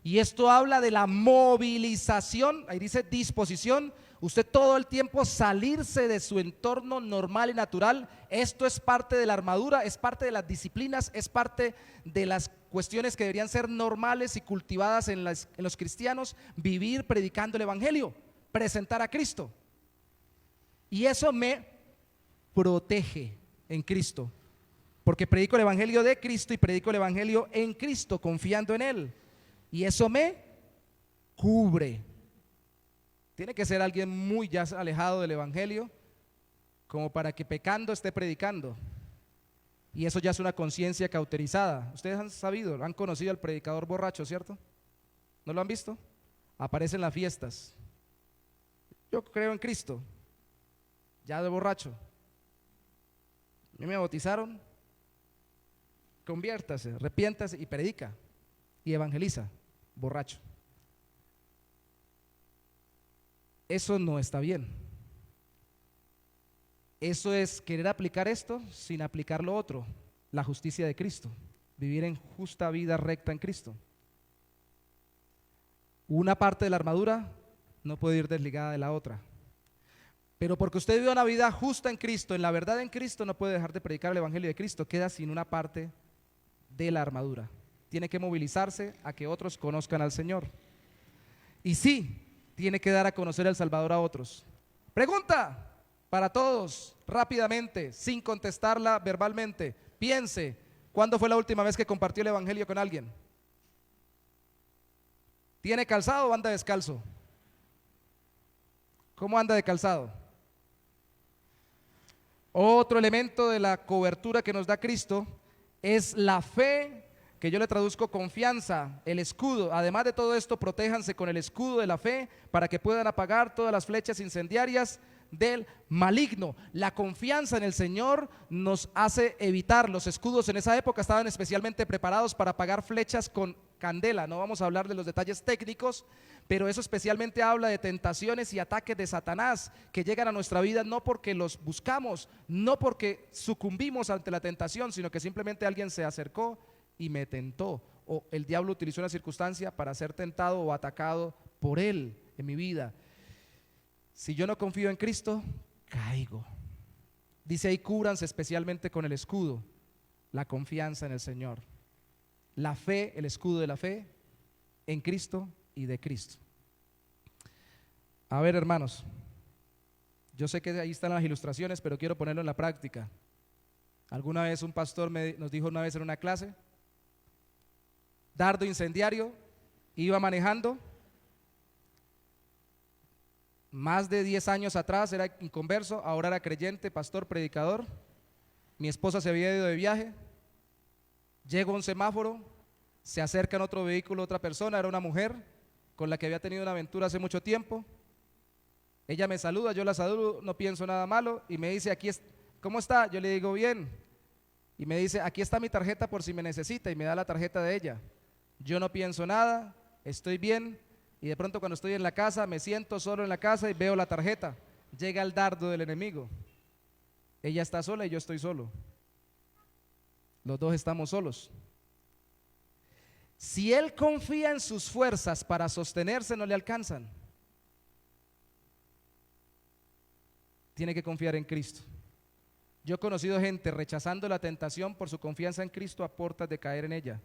Y esto habla de la movilización, ahí dice disposición, usted todo el tiempo salirse de su entorno normal y natural. Esto es parte de la armadura, es parte de las disciplinas, es parte de las cuestiones que deberían ser normales y cultivadas en los cristianos: vivir predicando el evangelio, presentar a Cristo. Y eso me protege en Cristo, porque predico el evangelio de Cristo y predico el evangelio en Cristo, confiando en Él. Y eso me cubre. Tiene que ser alguien muy ya alejado del evangelio como para que pecando esté predicando. Y eso ya es una conciencia cauterizada. Ustedes han sabido, han conocido al predicador borracho, ¿cierto? ¿No lo han visto? Aparece en las fiestas. Yo creo en Cristo, ya de borracho. A mí me bautizaron, conviértase, arrepiéntase y predica y evangeliza, borracho. Eso no está bien. Eso es querer aplicar esto sin aplicar lo otro, la justicia de Cristo, vivir en justa vida recta en Cristo. Una parte de la armadura no puede ir desligada de la otra. Pero porque usted vive una vida justa en Cristo, en la verdad en Cristo, no puede dejar de predicar el evangelio de Cristo, queda sin una parte de la armadura. Tiene que movilizarse a que otros conozcan al Señor. Y sí, tiene que dar a conocer al Salvador a otros. Pregunta para todos, rápidamente, sin contestarla verbalmente. Piense, ¿cuándo fue la última vez que compartió el evangelio con alguien? ¿Tiene calzado o anda descalzo? ¿Cómo anda de calzado? Otro elemento de la cobertura que nos da Cristo es la fe, que yo le traduzco confianza, el escudo. Además de todo esto, protéjanse con el escudo de la fe para que puedan apagar todas las flechas incendiarias del maligno. La confianza en el Señor nos hace evitar. Los escudos en esa época estaban especialmente preparados para apagar flechas con candela. No vamos a hablar de los detalles técnicos, pero eso especialmente habla de tentaciones y ataques de Satanás que llegan a nuestra vida no porque los buscamos, no porque sucumbimos ante la tentación, sino que simplemente alguien se acercó y me tentó, o el diablo utilizó una circunstancia para ser tentado o atacado por él en mi vida. Si yo no confío en Cristo, caigo. Dice ahí, cúbranse especialmente con el escudo, la confianza en el Señor, la fe, el escudo de la fe en Cristo y de Cristo. A ver, hermanos, yo sé que ahí están las ilustraciones, pero quiero ponerlo en la práctica. Alguna vez un pastor nos dijo una vez en una clase: dardo incendiario, iba manejando, más de 10 años atrás era inconverso, ahora era creyente, pastor, predicador. Mi esposa se había ido de viaje, llego a un semáforo, se acerca en otro vehículo otra persona, era una mujer con la que había tenido una aventura hace mucho tiempo. Ella me saluda, yo la saludo, no pienso nada malo, y me dice: ¿cómo está? Yo le digo: bien. Y me dice: aquí está mi tarjeta por si me necesita, y me da la tarjeta de ella. Yo no pienso nada, estoy bien, y de pronto cuando estoy en la casa, me siento solo en la casa y veo la tarjeta. Llega el dardo del enemigo. Ella está sola y yo estoy solo. Los dos estamos solos. Si él confía en sus fuerzas para sostenerse, no le alcanzan. Tiene que confiar en Cristo. Yo he conocido gente rechazando la tentación por su confianza en Cristo a portas de caer en ella.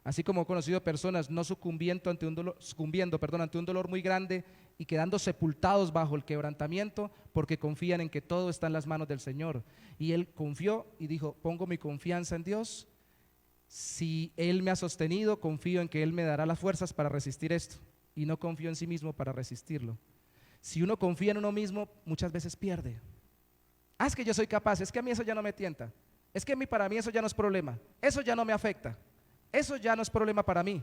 Así como he conocido personas no sucumbiendo ante un dolor muy grande y quedando sepultados bajo el quebrantamiento porque confían en que todo está en las manos del Señor. Y él confió y dijo: pongo mi confianza en Dios. Si Él me ha sostenido, confío en que Él me dará las fuerzas para resistir esto, y no confío en sí mismo para resistirlo. Si uno confía en uno mismo, muchas veces pierde. Es que yo soy capaz, es que a mí eso ya no me tienta, es que para mí eso ya no es problema, eso ya no me afecta, eso ya no es problema para mí.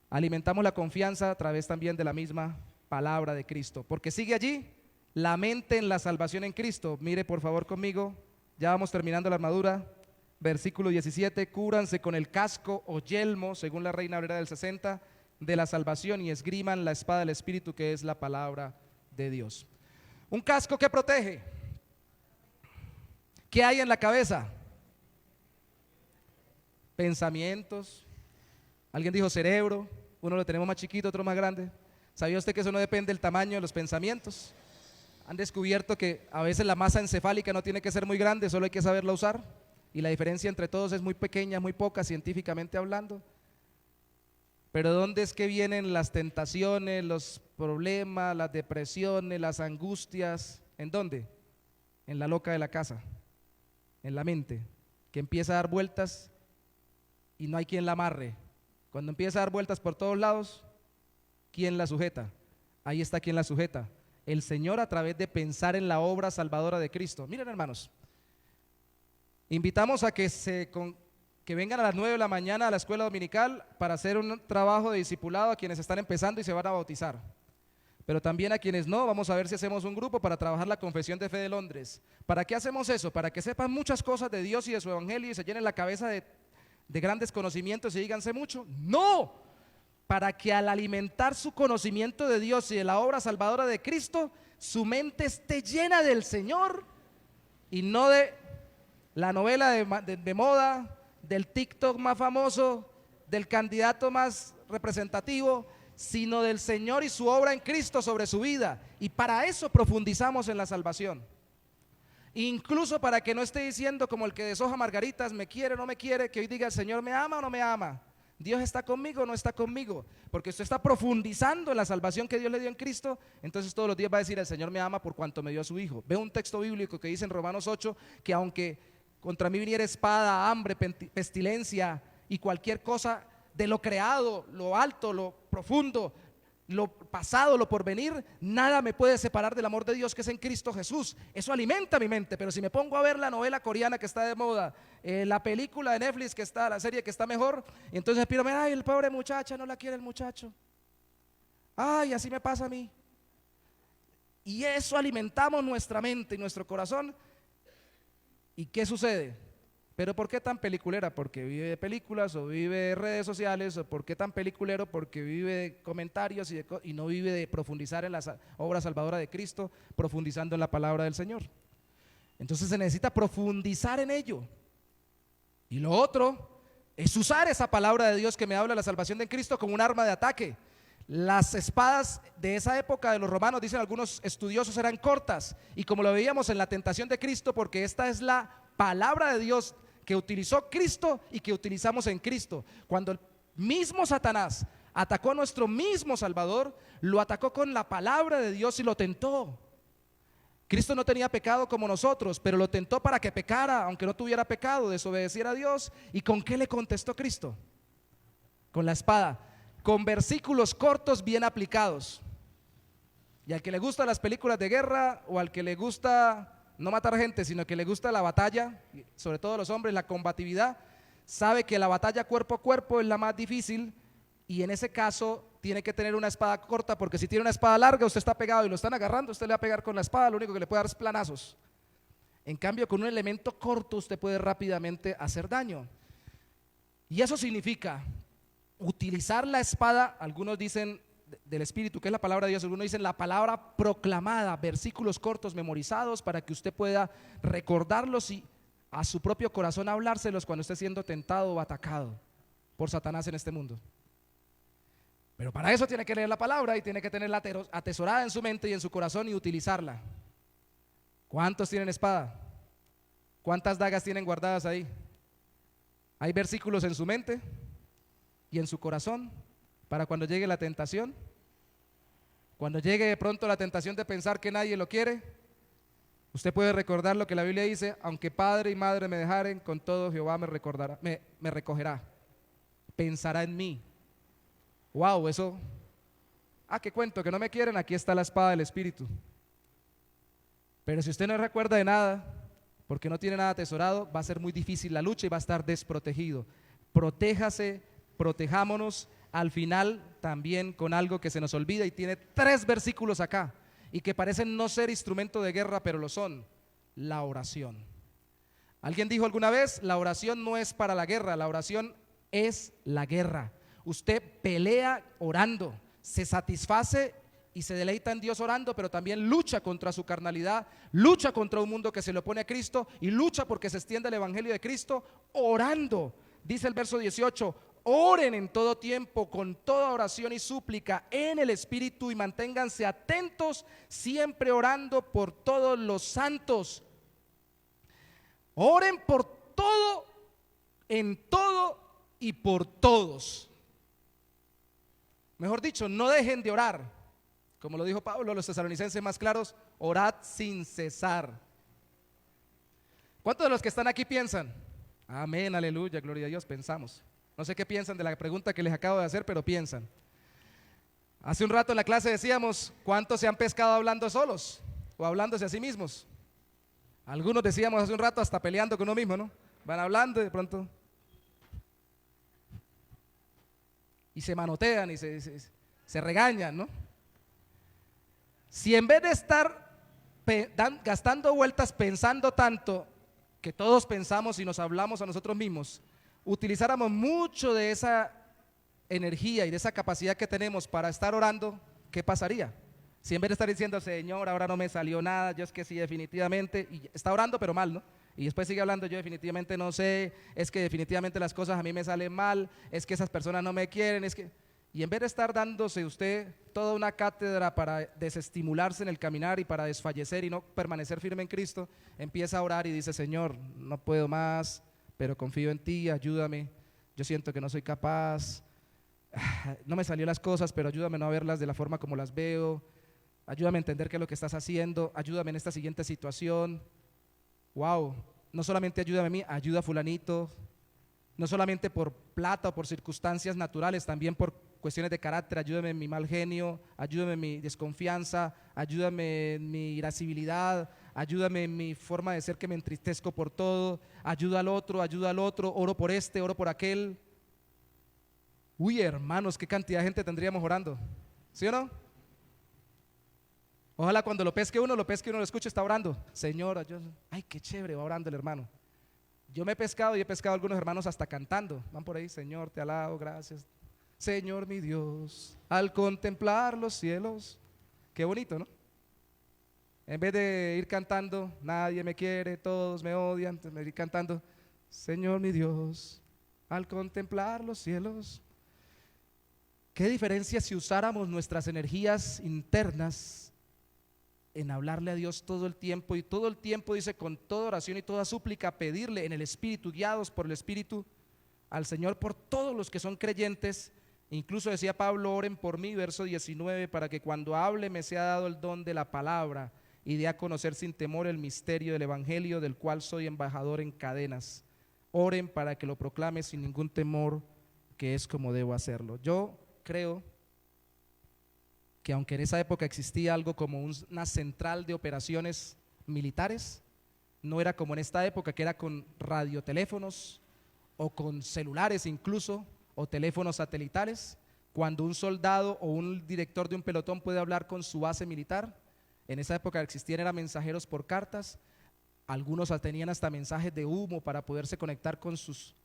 Alimentamos la confianza a través también de la misma palabra de Cristo, porque sigue allí: la mente en la salvación en Cristo. Mire por favor conmigo, ya vamos terminando la armadura. Versículo 17: cúbranse con el casco o yelmo, según la Reina Valera del 60, de la salvación, y esgriman la espada del Espíritu, que es la palabra de Dios. Un casco que protege. ¿Qué hay en la cabeza? Pensamientos. Alguien dijo cerebro. uno lo tenemos más chiquito, otro más grande. ¿Sabía usted que eso no depende del tamaño de los pensamientos? Han descubierto que a veces la masa encefálica no tiene que ser muy grande, solo hay que saberla usar. Y la diferencia entre todos es muy pequeña, muy poca, científicamente hablando. Pero ¿dónde es que vienen las tentaciones, los problemas, las depresiones, las angustias? ¿En dónde? En la loca de la casa, en la mente, que empieza a dar vueltas y no hay quien la amarre. Cuando empieza a dar vueltas por todos lados, ¿quién la sujeta? Ahí está quien la sujeta. El Señor, a través de pensar en la obra salvadora de Cristo. Miren, hermanos, invitamos a que vengan a las 9 de la mañana a la escuela dominical para hacer un trabajo de discipulado a quienes están empezando y se van a bautizar. Pero también a quienes no, vamos a ver si hacemos un grupo para trabajar la Confesión de Fe de Londres. ¿Para qué hacemos eso? Para que sepan muchas cosas de Dios y de su evangelio y se llenen la cabeza de grandes conocimientos y díganse mucho. ¡No! Para que al alimentar su conocimiento de Dios y de la obra salvadora de Cristo, su mente esté llena del Señor y no de la novela de moda, del TikTok más famoso, del candidato más representativo, sino del Señor y su obra en Cristo sobre su vida. Y para eso profundizamos en la salvación. Incluso para que no esté diciendo como el que deshoja margaritas, me quiere o no me quiere, que hoy diga el Señor me ama o no me ama, Dios está conmigo o no está conmigo, porque usted está profundizando en la salvación que Dios le dio en Cristo. Entonces todos los días va a decir el Señor me ama por cuanto me dio a su Hijo. Veo un texto bíblico que dice en Romanos 8 que aunque contra mí viniera espada, hambre, pestilencia y cualquier cosa de lo creado, lo alto, lo profundo, lo pasado, lo porvenir, nada me puede separar del amor de Dios que es en Cristo Jesús. Eso alimenta mi mente. Pero si me pongo a ver la novela coreana que está de moda, la película de Netflix que está, la serie que está mejor, entonces espero, ay, el pobre muchacha, no la quiere el muchacho, ay, así me pasa a mí. Y eso alimentamos nuestra mente y nuestro corazón. ¿Y qué sucede? ¿Pero por qué tan peliculera? ¿Porque vive de películas o vive de redes sociales? ¿O por qué tan peliculero? Porque vive de comentarios y no vive de profundizar en la obra salvadora de Cristo, profundizando en la palabra del Señor. Entonces se necesita profundizar en ello. Y lo otro es usar esa palabra de Dios que me habla de la salvación de Cristo como un arma de ataque. Las espadas de esa época de los romanos, dicen algunos estudiosos, eran cortas. Y como lo veíamos en la tentación de Cristo, porque esta es la palabra de Dios que utilizó Cristo y que utilizamos en Cristo. Cuando el mismo Satanás atacó a nuestro mismo Salvador, lo atacó con la palabra de Dios y lo tentó. Cristo no tenía pecado como nosotros, pero lo tentó para que pecara, aunque no tuviera pecado, desobedeciera a Dios. ¿Y con qué le contestó Cristo? Con la espada, con versículos cortos bien aplicados. Y al que le gustan las películas de guerra, o al que le gusta no matar gente, sino que le gusta la batalla, sobre todo a los hombres, la combatividad, sabe que la batalla cuerpo a cuerpo es la más difícil, y en ese caso tiene que tener una espada corta, porque si tiene una espada larga, usted está pegado y lo están agarrando, usted le va a pegar con la espada, lo único que le puede dar es planazos. En cambio, con un elemento corto usted puede rápidamente hacer daño. Y eso significa utilizar la espada, algunos dicen del Espíritu, que es la palabra de Dios, algunos dicen la palabra proclamada, versículos cortos memorizados para que usted pueda recordarlos y a su propio corazón hablárselos cuando esté siendo tentado o atacado por Satanás en este mundo. Pero para eso tiene que leer la palabra y tiene que tenerla atesorada en su mente y en su corazón y utilizarla. ¿Cuántos tienen espada? ¿Cuántas dagas tienen guardadas ahí? ¿Hay versículos en su mente y en su corazón para cuando llegue la tentación? Cuando llegue de pronto la tentación de pensar que nadie lo quiere, usted puede recordar lo que la Biblia dice: aunque padre y madre me dejaren, con todo Jehová me recordará, me recogerá, pensará en mí. Wow, eso, qué cuento, que no me quieren, aquí está la espada del Espíritu. Pero si usted no recuerda de nada, porque no tiene nada atesorado, va a ser muy difícil la lucha y va a estar desprotegido. Protéjase, protejámonos al final también con algo que se nos olvida, y tiene 3 versículos acá y que parecen no ser instrumento de guerra, pero lo son: la oración. Alguien dijo alguna vez: la oración no es para la guerra, la oración es la guerra. Usted pelea orando, se satisface y se deleita en Dios orando, pero también lucha contra su carnalidad, lucha contra un mundo que se le opone a Cristo y lucha porque se extienda el evangelio de Cristo orando. Dice el verso 18: Oren en todo tiempo, con toda oración y súplica en el Espíritu, y manténganse atentos, siempre orando por todos los santos. Oren por todo, en todo y por todos. Mejor dicho, no dejen de orar. Como lo dijo Pablo a los tesalonicenses más claros, orad sin cesar. ¿Cuántos de los que están aquí piensan? Amén, aleluya, gloria a Dios, pensamos. No sé qué piensan de la pregunta que les acabo de hacer, pero piensan. Hace un rato en la clase decíamos, ¿cuántos se han pescado hablando solos o hablándose a sí mismos? Algunos decíamos hace un rato hasta peleando con uno mismo, ¿no? Van hablando y de pronto y se manotean y se regañan, ¿no? Si en vez de estar gastando vueltas pensando tanto que todos pensamos y nos hablamos a nosotros mismos, utilizáramos mucho de esa energía y de esa capacidad que tenemos para estar orando, ¿qué pasaría? Si en vez de estar diciendo, Señor, ahora no me salió nada, yo es que sí, definitivamente, y está orando pero mal, ¿no? Y después sigue hablando, yo definitivamente no sé, es que definitivamente las cosas a mí me salen mal, es que esas personas no me quieren, es que... Y en vez de estar dándose usted toda una cátedra para desestimularse en el caminar y para desfallecer y no permanecer firme en Cristo, empieza a orar y dice, Señor, no puedo más, pero confío en ti, ayúdame, yo siento que no soy capaz, no me salió las cosas, pero ayúdame a no verlas de la forma como las veo, ayúdame a entender qué es lo que estás haciendo, ayúdame en esta siguiente situación. Wow, no solamente ayúdame a mí, ayuda a fulanito, no solamente por plata o por circunstancias naturales, también por cuestiones de carácter, ayúdame en mi mal genio, ayúdame en mi desconfianza, ayúdame en mi irascibilidad, ayúdame en mi forma de ser que me entristezco por todo, ayuda al otro, oro por este, oro por aquel. Uy, hermanos, qué cantidad de gente tendríamos orando, ¿sí o no? Ojalá cuando lo pesque uno lo escuche, está orando. Señor, ayúdame. Ay, qué chévere, va orando el hermano. Yo me he pescado y he pescado a algunos hermanos hasta cantando. Van por ahí, Señor, te alabo, gracias. Señor mi Dios, al contemplar los cielos. Qué bonito, ¿no? En vez de ir cantando, nadie me quiere, todos me odian, me ir cantando, Señor mi Dios, al contemplar los cielos. ¿Qué diferencia si usáramos nuestras energías internas en hablarle a Dios todo el tiempo? Y todo el tiempo dice, con toda oración y toda súplica, pedirle en el Espíritu, guiados por el Espíritu, al Señor por todos los que son creyentes. Incluso decía Pablo, oren por mí, verso 19, para que cuando hable me sea dado el don de la palabra y dé a conocer sin temor el misterio del Evangelio, del cual soy embajador en cadenas. Oren para que lo proclame sin ningún temor, que es como debo hacerlo. Yo creo que aunque en esa época existía algo como una central de operaciones militares, no era como en esta época, que era con radioteléfonos o con celulares incluso, o teléfonos satelitales. Cuando un soldado o un director de un pelotón puede hablar con su base militar, en esa época existían eran mensajeros por cartas, algunos tenían hasta mensajes de humo para poderse conectar con sus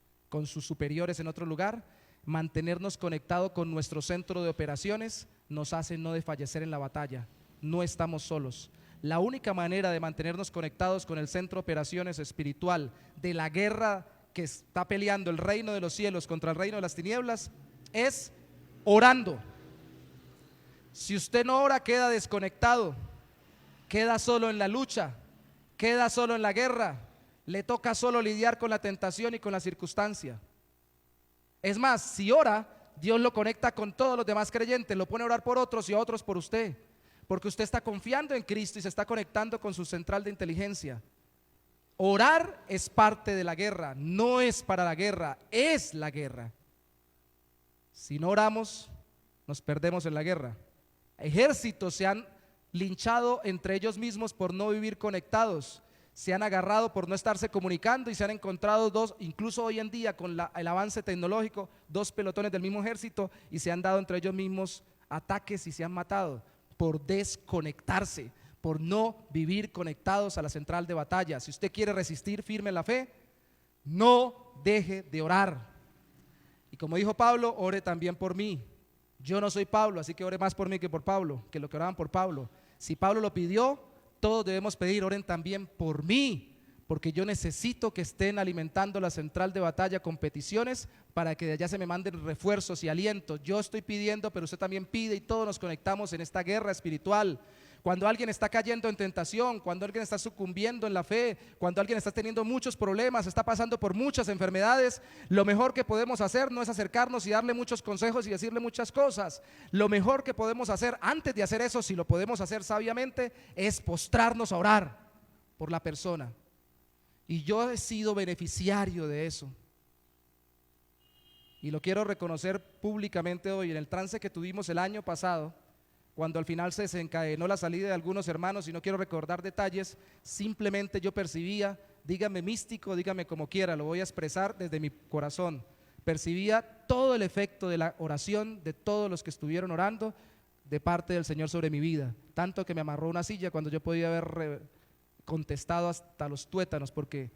superiores en otro lugar. Mantenernos conectados con nuestro centro de operaciones nos hace no desfallecer en la batalla, no estamos solos. La única manera de mantenernos conectados con el centro de operaciones espiritual de la guerra que está peleando el reino de los cielos contra el reino de las tinieblas es orando. Si usted no ora, queda desconectado, queda solo en la lucha, queda solo en la guerra, le toca solo lidiar con la tentación y con la circunstancia. Es más, si ora, Dios lo conecta con todos los demás creyentes, lo pone a orar por otros y a otros por usted, porque usted está confiando en Cristo y se está conectando con su central de inteligencia. Orar es parte de la guerra, no es para la guerra, es la guerra. Si no oramos, nos perdemos en la guerra. Ejércitos se han linchado entre ellos mismos por no vivir conectados, se han agarrado por no estarse comunicando y se han encontrado dos, incluso hoy en día con el avance tecnológico, dos pelotones del mismo ejército y se han dado entre ellos mismos ataques y se han matado por desconectarse, por no vivir conectados a la central de batalla. Si usted quiere resistir firme en la fe, no deje de orar. Y como dijo Pablo, ore también por mí. Yo no soy Pablo, así que ore más por mí que por Pablo, que lo que oraban por Pablo. Si Pablo lo pidió, todos debemos pedir, oren también por mí, porque yo necesito que estén alimentando la central de batalla con peticiones para que de allá se me manden refuerzos y alientos. Yo estoy pidiendo, pero usted también pide y todos nos conectamos en esta guerra espiritual. Cuando alguien está cayendo en tentación, cuando alguien está sucumbiendo en la fe, cuando alguien está teniendo muchos problemas, está pasando por muchas enfermedades, lo mejor que podemos hacer no es acercarnos y darle muchos consejos y decirle muchas cosas. Lo mejor que podemos hacer antes de hacer eso, si lo podemos hacer sabiamente, es postrarnos a orar por la persona. Y yo he sido beneficiario de eso. Y lo quiero reconocer públicamente hoy. En el trance que tuvimos el año pasado, cuando al final se desencadenó la salida de algunos hermanos, y no quiero recordar detalles, simplemente yo percibía, dígame místico, dígame como quiera, lo voy a expresar desde mi corazón, percibía todo el efecto de la oración de todos los que estuvieron orando de parte del Señor sobre mi vida, tanto que me amarró una silla cuando yo podía haber contestado hasta los tuétanos, porque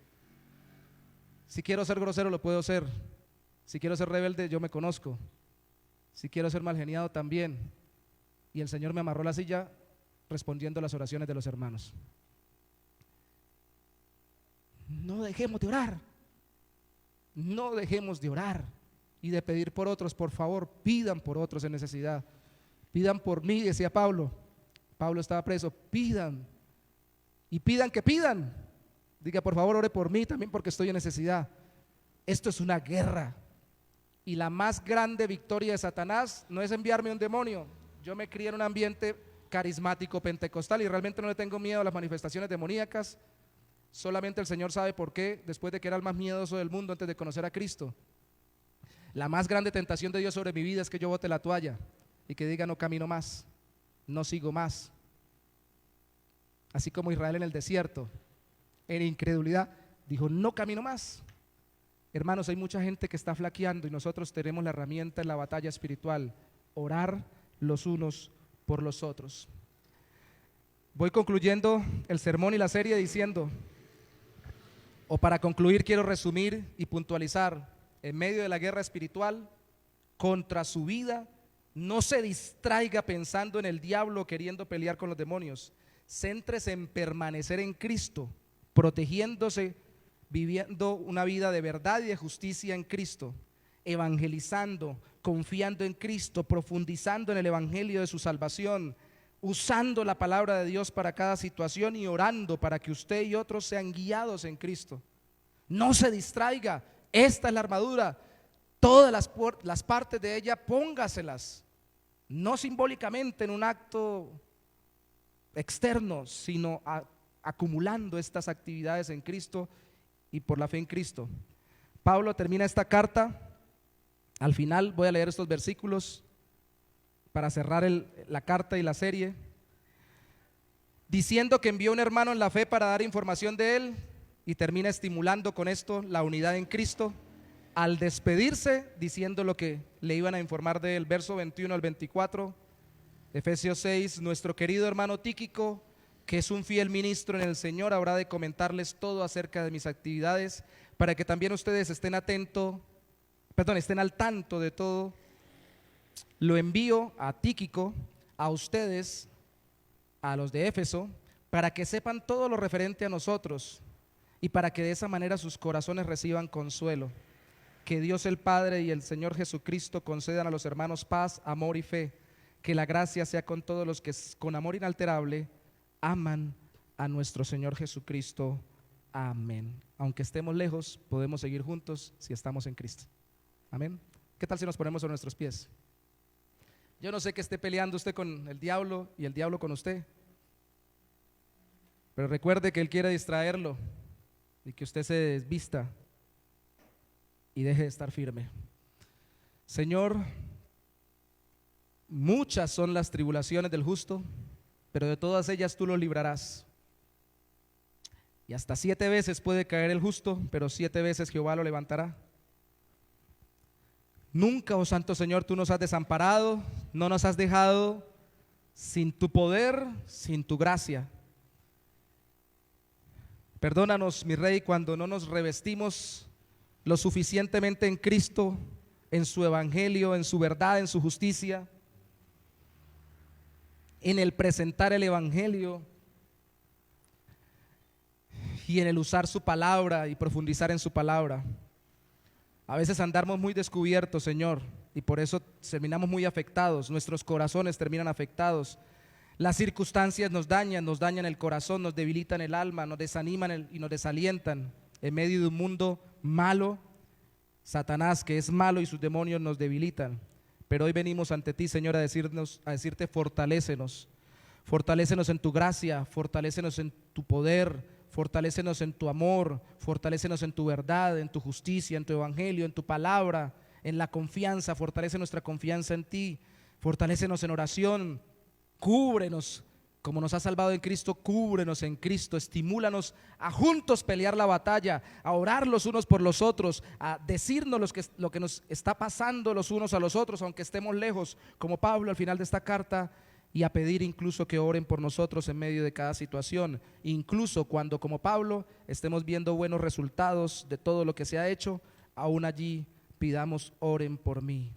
si quiero ser grosero lo puedo ser, si quiero ser rebelde yo me conozco, si quiero ser malgeniado también. Y el Señor me amarró la silla respondiendo a las oraciones de los hermanos. No dejemos de orar, no dejemos de orar y de pedir por otros. Por favor, pidan por otros en necesidad, pidan por mí, decía Pablo. Pablo estaba preso, pidan y pidan que pidan. Diga, por favor, ore por mí también porque estoy en necesidad. Esto es una guerra y la más grande victoria de Satanás no es enviarme un demonio. Yo me crié en un ambiente carismático pentecostal y realmente no le tengo miedo a las manifestaciones demoníacas. Solamente el Señor sabe por qué, después de que era el más miedoso del mundo antes de conocer a Cristo. La más grande tentación de Dios sobre mi vida es que yo bote la toalla y que diga no camino más, no sigo más. Así como Israel en el desierto, en incredulidad, dijo no camino más. Hermanos, hay mucha gente que está flaqueando y nosotros tenemos la herramienta en la batalla espiritual, orar los unos por los otros. Voy concluyendo el sermón y la serie diciendo, o para concluir quiero resumir y puntualizar, en medio de la guerra espiritual contra su vida, no se distraiga pensando en el diablo queriendo pelear con los demonios. Céntrese en permanecer en Cristo, protegiéndose, viviendo una vida de verdad y de justicia en Cristo, evangelizando, confiando en Cristo, profundizando en el evangelio de su salvación, usando la palabra de Dios para cada situación y orando para que usted y otros sean guiados en Cristo. No se distraiga, esta es la armadura, todas las partes de ella póngaselas, no simbólicamente en un acto externo, sino acumulando estas actividades en Cristo y por la fe en Cristo. Pablo termina esta carta. Al final voy a leer estos versículos para cerrar la carta y la serie, diciendo que envió un hermano en la fe para dar información de él, y termina estimulando con esto la unidad en Cristo al despedirse, diciendo lo que le iban a informar de él. Verso 21 al 24, Efesios 6, nuestro querido hermano Tíquico, que es un fiel ministro en el Señor, habrá de comentarles todo acerca de mis actividades, para que también ustedes estén al tanto de todo. Lo envío a Tíquico, a ustedes, a los de Éfeso, para que sepan todo lo referente a nosotros y para que de esa manera sus corazones reciban consuelo. Que Dios el Padre y el Señor Jesucristo concedan a los hermanos paz, amor y fe. Que la gracia sea con todos los que con amor inalterable aman a nuestro Señor Jesucristo. Amén. Aunque estemos lejos, podemos seguir juntos si estamos en Cristo. Amén. ¿Qué tal si nos ponemos sobre nuestros pies? Yo no sé que esté peleando usted con el diablo y el diablo con usted, pero recuerde que él quiere distraerlo y que usted se desvista y deje de estar firme. Señor, muchas son las tribulaciones del justo, pero de todas ellas tú lo librarás. Y hasta 7 veces puede caer el justo, pero 7 veces Jehová lo levantará. Nunca, oh Santo Señor, tú nos has desamparado, no nos has dejado sin tu poder, sin tu gracia. Perdónanos, mi Rey, cuando no nos revestimos lo suficientemente en Cristo, en su evangelio, en su verdad, en su justicia, en el presentar el evangelio. y en el usar su palabra y profundizar en su palabra. A veces andamos muy descubiertos, Señor, y por eso terminamos muy afectados, nuestros corazones terminan afectados. Las circunstancias nos dañan el corazón, nos debilitan el alma, nos desaniman y nos desalientan. En medio de un mundo malo, Satanás, que es malo, y sus demonios nos debilitan. Pero hoy venimos ante ti, Señor, a decirte: fortalécenos. Fortalécenos en tu gracia, fortalécenos en tu poder, fortalécenos en tu amor, fortalécenos en tu verdad, en tu justicia, en tu evangelio, en tu palabra, en la confianza. Fortalece nuestra confianza en ti, fortalécenos en oración. Cúbrenos como nos has salvado en Cristo, cúbrenos en Cristo. Estimúlanos a juntos pelear la batalla, a orar los unos por los otros, a decirnos lo que nos está pasando los unos a los otros, aunque estemos lejos, como Pablo al final de esta carta, y a pedir incluso que oren por nosotros en medio de cada situación, incluso cuando, como Pablo, estemos viendo buenos resultados de todo lo que se ha hecho. Aún allí pidamos: oren por mí.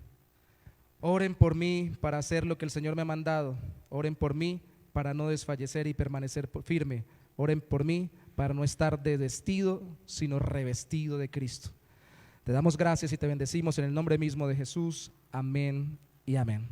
Oren por mí para hacer lo que el Señor me ha mandado. Oren por mí para no desfallecer y permanecer firme. Oren por mí para no estar desvestido, sino revestido de Cristo. Te damos gracias y te bendecimos en el nombre mismo de Jesús. Amén y amén.